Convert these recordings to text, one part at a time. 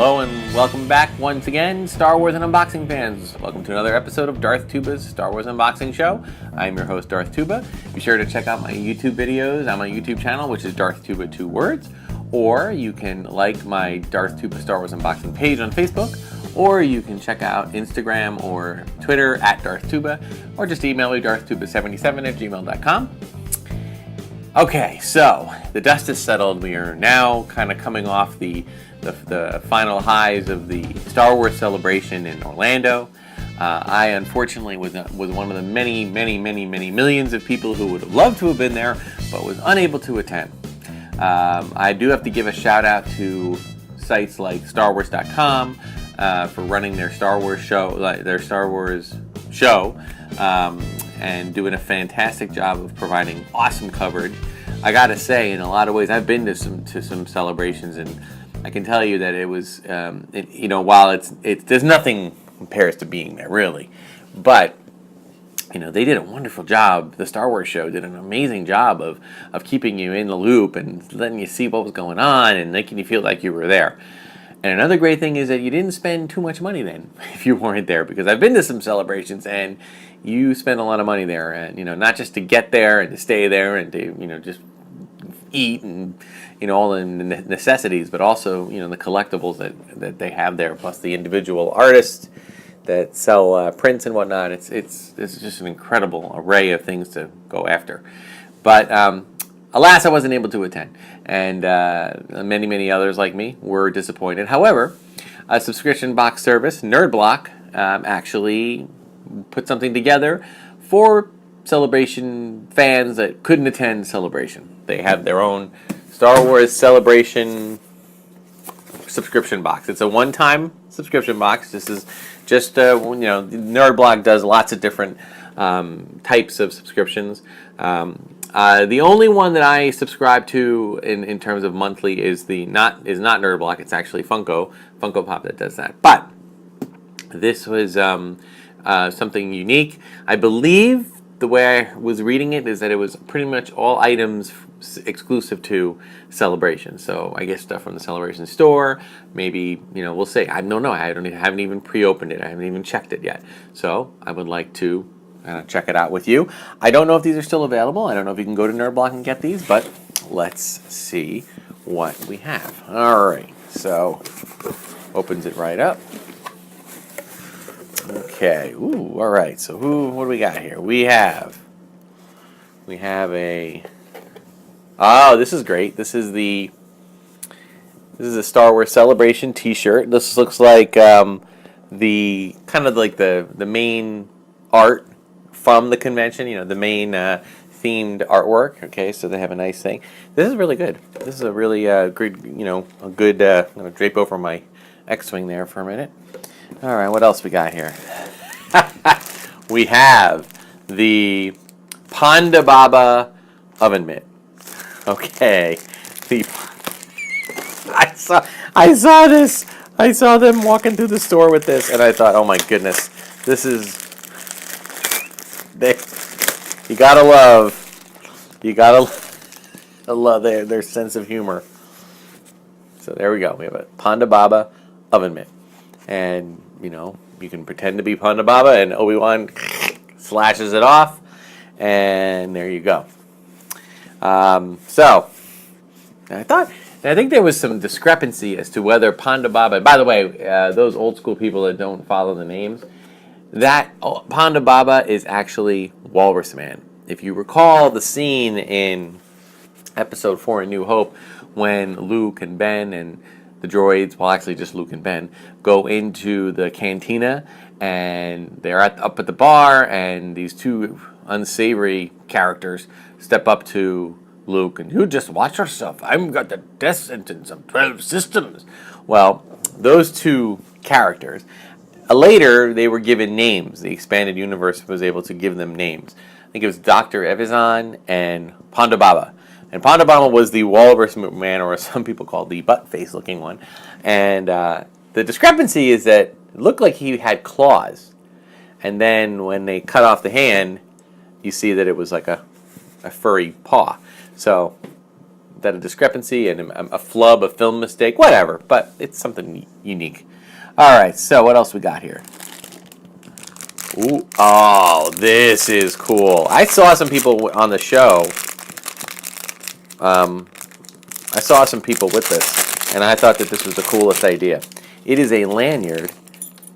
Hello and welcome back once again, Star Wars and Unboxing fans. Welcome to another episode of DARTHTUBA'S Star Wars Unboxing Show. I'm your host, Darth Tuba. Be sure to check out my YouTube videos on my YouTube channel, which is DARTHTUBA 2 words. Or you can like my DARTHTUBA Star Wars Unboxing page on Facebook. Or you can check out Instagram or Twitter at DarthTuba. Or just email me, darthtuba77@gmail.com. Okay, so the dust has settled. We are now kind of coming off the final highs of the Star Wars celebration in Orlando. I unfortunately was one of the many millions of people who would have loved to have been there, but was unable to attend. I do have to give a shout out to sites like StarWars.com for running their Star Wars show, and doing a fantastic job of providing awesome coverage. I gotta say, in a lot of ways, I've been to some celebrations, and I can tell you that it was, while there's nothing compares to being there really, but they did a wonderful job. The Star Wars show did an amazing job of keeping you in the loop and letting you see what was going on and making you feel like you were there. And another great thing is that you didn't spend too much money then if you weren't there, because I've been to some celebrations and you spend a lot of money there, and not just to get there and to stay there and to just eat and all the necessities, but also the collectibles that they have there, plus the individual artists that sell prints and whatnot. It's just an incredible array of things to go after. But alas, I wasn't able to attend, and many others like me were disappointed. However, a subscription box service, Nerdblock, actually put something together for Celebration fans that couldn't attend Celebration. They have their own Star Wars Celebration subscription box. It's a one-time subscription box. This is just Nerdblock does lots of different types of subscriptions. The only one that I subscribe to in terms of monthly is not Nerdblock. It's actually Funko Pop that does that. But this was something unique. I believe the way I was reading it is that it was pretty much all items exclusive to Celebration. So I guess stuff from the Celebration store. Maybe we'll see. I don't know. I haven't even pre-opened it. I haven't even checked it yet. So I would like to check it out with you. I don't know if these are still available. I don't know if you can go to Nerdblock and get these, but let's see what we have. All right. So opens it right up. Okay. Ooh. All right. So what do we got here? We have a. Oh, this is great. This is a Star Wars Celebration T-shirt. This looks like the kind of like the main art from the convention. The main themed artwork. Okay, so they have a nice thing. This is really good. This is a really good. A good. I'm gonna drape over my X-wing there for a minute. All right, what else we got here? We have the Ponda Baba oven mitt. Okay, I saw this. I saw them walking through the store with this, and I thought, oh my goodness, this is. You gotta love their sense of humor. So there we go. We have a Ponda Baba oven mitt. And, you can pretend to be Ponda Baba, and Obi-Wan slashes it off, and there you go. So, I think there was some discrepancy as to whether Ponda Baba, by the way, those old school people that don't follow the names, that Ponda Baba is actually Walrus Man. If you recall the scene in Episode 4 in New Hope, when Luke and Ben and the droids, well actually just Luke and Ben, go into the cantina and they're up at the bar, and these two unsavory characters step up to Luke and, "You just watch yourself. I've got the death sentence of 12 systems." Well, those two characters, later they were given names. The expanded universe was able to give them names. I think it was Dr. Evazan and Ponda Baba. And Ponda Baba was the Walrus Man, or some people call the butt-face looking one. And the discrepancy is that it looked like he had claws. And then when they cut off the hand, you see that it was like a furry paw. So that a discrepancy and a flub, a film mistake, whatever. But it's something unique. All right, so what else we got here? Ooh, oh, this is cool. I saw some people on the show. I saw some people with this, and I thought that this was the coolest idea. It is a lanyard.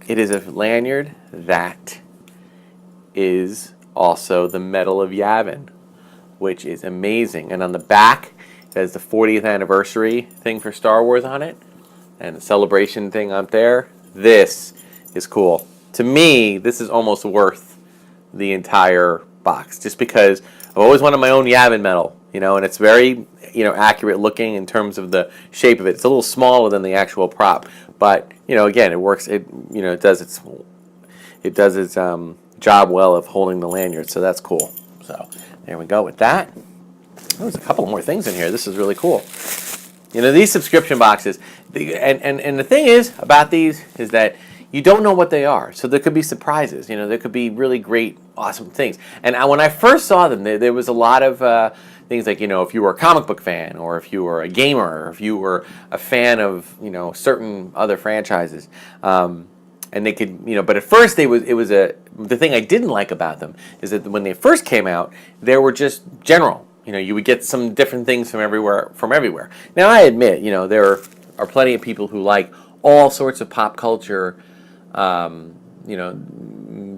It is a lanyard that is also the Medal of Yavin, which is amazing. And on the back, it has the 40th anniversary thing for Star Wars on it, and the celebration thing up there. This is cool. To me, this is almost worth the entire box, just because I've always wanted my own Yavin medal, and it's very, accurate looking in terms of the shape of it. It's a little smaller than the actual prop, but again, it works. It does its job well of holding the lanyard, so that's cool. So there we go with that. There's a couple more things in here. This is really cool. These subscription boxes, and the thing is about these is that you don't know what they are, so there could be surprises. There could be really great, awesome things. And when I first saw them, there was a lot of things like, if you were a comic book fan, or if you were a gamer, or if you were a fan of, certain other franchises. And they could, but at first the thing I didn't like about them is that when they first came out, they were just general. You would get some different things from everywhere. Now, I admit, there are plenty of people who like all sorts of pop culture,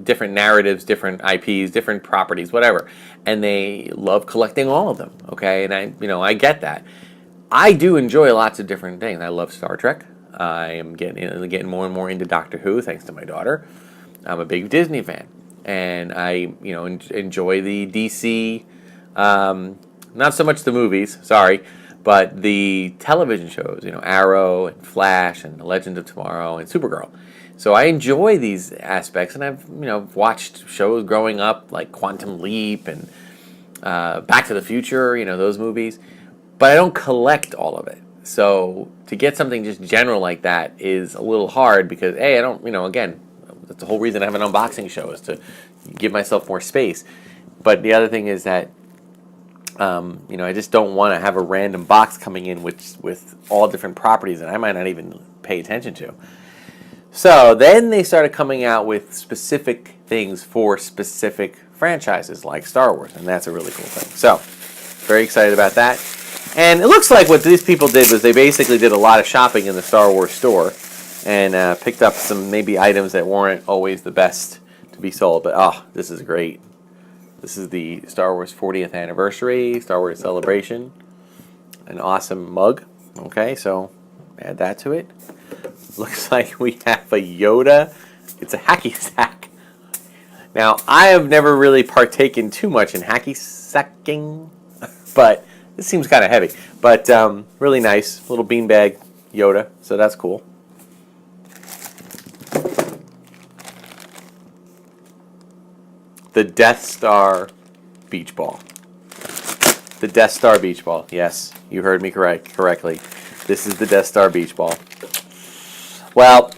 different narratives, different IPs, different properties, whatever, and they love collecting all of them. Okay, and I get that. I do enjoy lots of different things. I love Star Trek. I am getting more and more into Doctor Who, thanks to my daughter. I'm a big Disney fan, and I enjoy the DC. Not so much the movies, sorry, but the television shows. Arrow and Flash and The Legend of Tomorrow and Supergirl. So I enjoy these aspects, and I've watched shows growing up like Quantum Leap and Back to the Future. Those movies, but I don't collect all of it. So to get something just general like that is a little hard because I don't. Again, that's the whole reason I have an unboxing show, is to give myself more space. But the other thing is that I just don't want to have a random box coming in with all different properties that I might not even pay attention to. So then they started coming out with specific things for specific franchises like Star Wars, and that's a really cool thing. So very excited about that. And it looks like what these people did was they basically did a lot of shopping in the Star Wars store and picked up some maybe items that weren't always the best to be sold. But this is great. This is the Star Wars 40th anniversary, Star Wars celebration. An awesome mug. Okay, so add that to it. Looks like we have a Yoda. It's a hacky sack. Now, I have never really partaken too much in hacky sacking, but this seems kind of heavy. But really nice. Little beanbag Yoda, so that's cool. The Death Star Beach Ball. The Death Star Beach Ball. Yes, you heard me correctly. This is the Death Star Beach Ball. Well,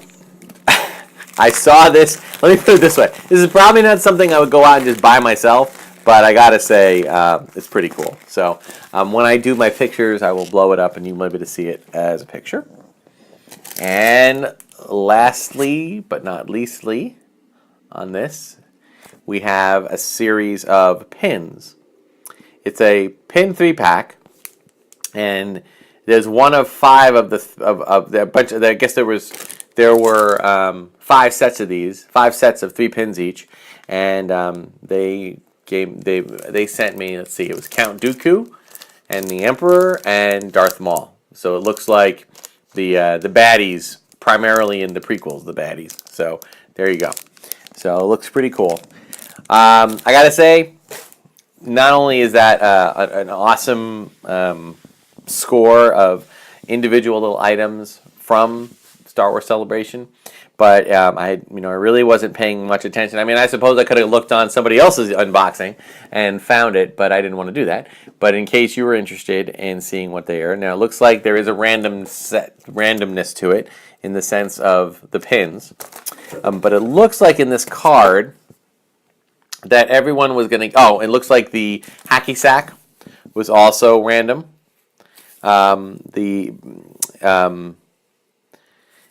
I saw this. Let me put it this way. This is probably not something I would go out and just buy myself, but I gotta say, it's pretty cool. So when I do my pictures, I will blow it up and you'll be able to see it as a picture. And lastly, but not leastly, on this, we have a series of pins. It's a pin 3-pack, and there's one of 5 of the bunch. I guess there were 5 sets of these, 5 sets of 3 pins each, and they sent me. Let's see, it was Count Dooku, and the Emperor, and Darth Maul. So it looks like the baddies, primarily in the prequels, the baddies. So there you go. So it looks pretty cool. I gotta say, not only is that an awesome score of individual little items from Star Wars Celebration, but I really wasn't paying much attention. I mean, I suppose I could have looked on somebody else's unboxing and found it, but I didn't want to do that. But in case you were interested in seeing what they are, now it looks like there is a randomness to it in the sense of the pins, but it looks like in this card that everyone was going to... Oh, it looks like the hacky sack was also random. The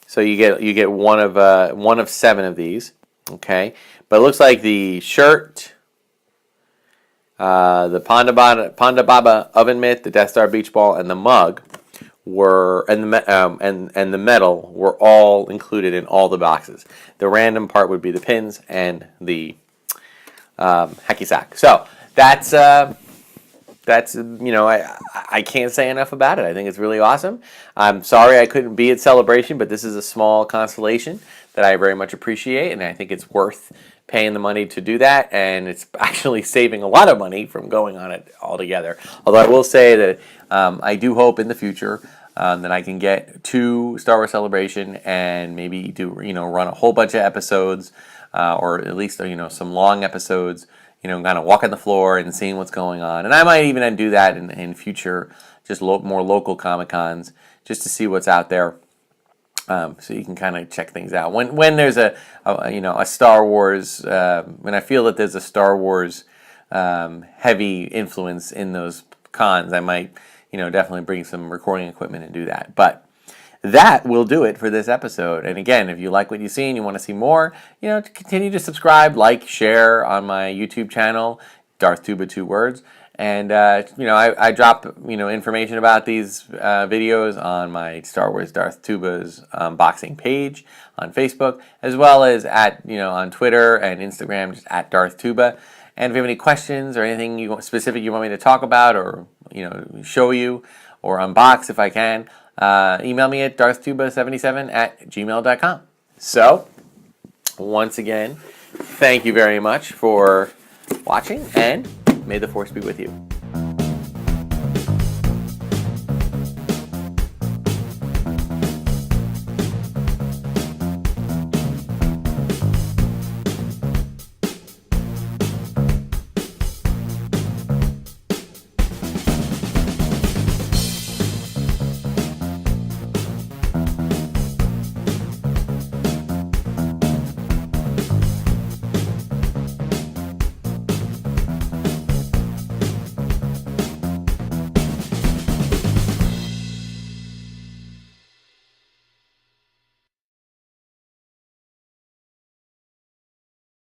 So you get one of 7 of these, okay? But it looks like the shirt, the Ponda Baba oven mitt, the Death Star beach ball, and the mug and the medal were all included in all the boxes. The random part would be the pins and the hacky sack. So that's I can't say enough about it. I think it's really awesome. I'm sorry I couldn't be at Celebration, but this is a small consolation that I very much appreciate, and I think it's worth paying the money to do that, and it's actually saving a lot of money from going on it altogether. Although I will say that I do hope in the future that I can get to Star Wars Celebration and maybe run a whole bunch of episodes, or at least some long episodes. Kind of walking the floor and seeing what's going on. And I might even do that in future, just more local Comic-Cons, just to see what's out there. So you can kind of check things out. When there's a Star Wars, when I feel that there's a Star Wars heavy influence in those cons, I might, definitely bring some recording equipment and do that. But that will do it for this episode. And again, if you like what you see and you want to see more, continue to subscribe, like, share on my YouTube channel, Darth Tuba 2 words. And I drop information about these videos on my Star Wars Darth Tuba's unboxing page on Facebook, as well as on Twitter and Instagram, just at Darth Tuba. And if you have any questions or anything specific you want me to talk about, or show you or unbox if I can, email me at darthtuba77@gmail.com. So, once again, thank you very much for watching, and may the Force be with you.